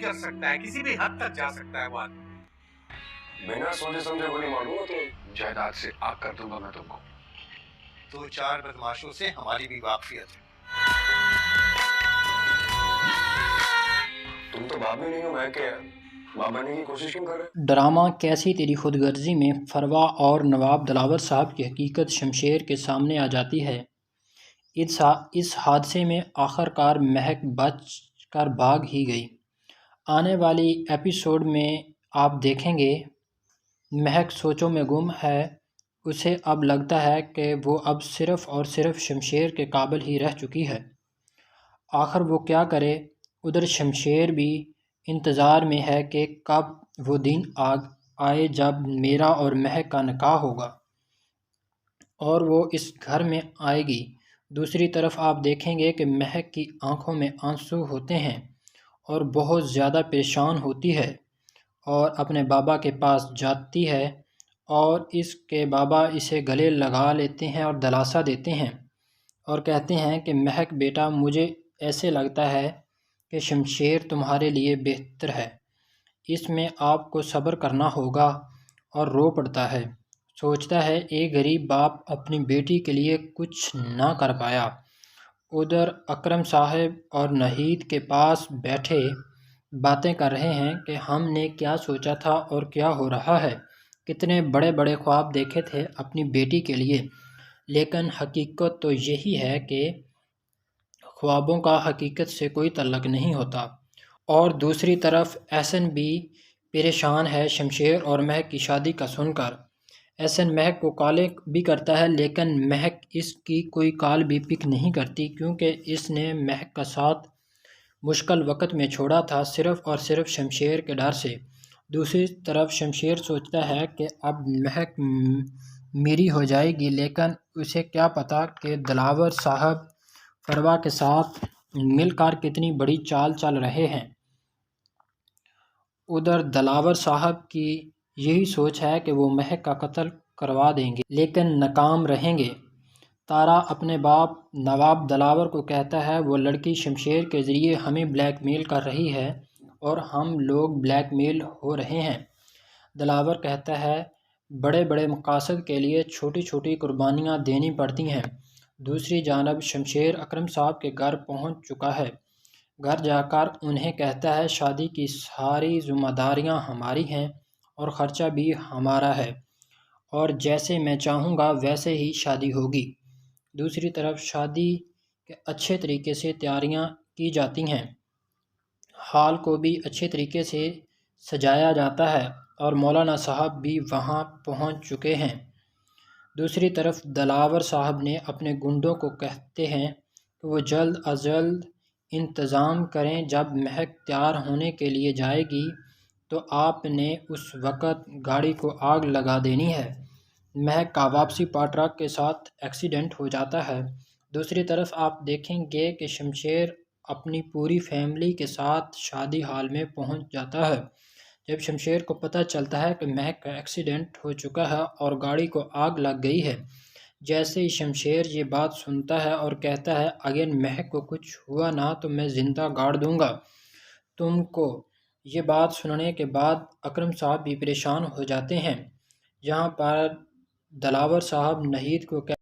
कर सकता है, किसी भी हद तक जा सकता है वो आदमी। बिना सोचे समझे गोली मार दूंगा तो जायदाद से आग कर दूंगा मैं तुमको। 2-4 बदमाशों से हमारी भी वाकफियत है। तुम तो बाप भी नहीं हो, मैं क्या बाप बनने की कोशिश क्यों कर रहे? ड्रामा कैसी तेरी खुदगर्जी में फरवा और नवाब दिलावर साहब की हकीकत शमशेर के सामने आ जाती है। इस हादसे में आखिरकार महक बच कर भाग ही गई। आने वाली एपिसोड में आप देखेंगे महक सोचों में गुम है। उसे अब लगता है कि वो अब सिर्फ़ और सिर्फ शमशेर के काबिल ही रह चुकी है। आखिर वो क्या करे। उधर शमशेर भी इंतज़ार में है कि कब वो दिन आए जब मेरा और महक का निकाह होगा और वो इस घर में आएगी। दूसरी तरफ आप देखेंगे कि महक की आंखों में आंसू होते हैं और बहुत ज़्यादा परेशान होती है और अपने बाबा के पास जाती है और इसके बाबा इसे गले लगा लेते हैं और दिलासा देते हैं और कहते हैं कि महक बेटा, मुझे ऐसे लगता है कि शमशेर तुम्हारे लिए बेहतर है, इसमें आपको सब्र करना होगा। और रो पड़ता है, सोचता है एक गरीब बाप अपनी बेटी के लिए कुछ ना कर पाया। उधर अकरम साहब और नहीद के पास बैठे बातें कर रहे हैं कि हमने क्या सोचा था और क्या हो रहा है। कितने बड़े बड़े ख्वाब देखे थे अपनी बेटी के लिए, लेकिन हकीकत तो यही है कि ख्वाबों का हकीकत से कोई तल्लक नहीं होता। और दूसरी तरफ एहसन भी परेशान है शमशेर और महक की शादी का सुनकर। एहसन महक को कॉल भी करता है, लेकिन महक इसकी कोई कॉल भी पिक नहीं करती क्योंकि इसने महक का साथ मुश्किल वक्त में छोड़ा था सिर्फ़ और सिर्फ शमशेर के डर से। दूसरी तरफ शमशेर सोचता है कि अब महक मेरी हो जाएगी, लेकिन उसे क्या पता कि दिलावर साहब फरवा के साथ मिलकर कितनी बड़ी चाल चल रहे हैं। उधर दिलावर साहब की यही सोच है कि वो महक का कत्ल करवा देंगे, लेकिन नाकाम रहेंगे। तारा अपने बाप नवाब दिलावर को कहता है वो लड़की शमशेर के ज़रिए हमें ब्लैकमेल कर रही है और हम लोग ब्लैकमेल हो रहे हैं। दिलावर कहता है बड़े बड़े मकासद के लिए छोटी छोटी कुर्बानियाँ देनी पड़ती हैं। दूसरी जानब शमशेर अकरम साहब के घर पहुंच चुका है। घर जाकर उन्हें कहता है शादी की सारी ज़िम्मेदारियां हमारी हैं और ख़र्चा भी हमारा है और जैसे मैं चाहूँगा वैसे ही शादी होगी। दूसरी तरफ शादी के अच्छे तरीके से तैयारियां की जाती हैं, हाल को भी अच्छे तरीके से सजाया जाता है और मौलाना साहब भी वहां पहुंच चुके हैं। दूसरी तरफ दिलावर साहब ने अपने गुंडों को कहते हैं कि वो जल्द अज जल्द इंतज़ाम करें। जब महक तैयार होने के लिए जाएगी तो आपने उस वक़्त गाड़ी को आग लगा देनी है। महक का वापसी पर ट्रक के साथ एक्सीडेंट हो जाता है। दूसरी तरफ आप देखेंगे कि शमशेर अपनी पूरी फैमिली के साथ शादी हाल में पहुंच जाता है। जब शमशेर को पता चलता है कि महक का एक्सीडेंट हो चुका है और गाड़ी को आग लग गई है, जैसे ही शमशेर ये बात सुनता है और कहता है अगर महक को कुछ हुआ ना तो मैं ज़िंदा गाड़ दूंगा तुमको। ये बात सुनने के बाद अकरम साहब भी परेशान हो जाते हैं। यहाँ पर दिलावर साहब नहीद को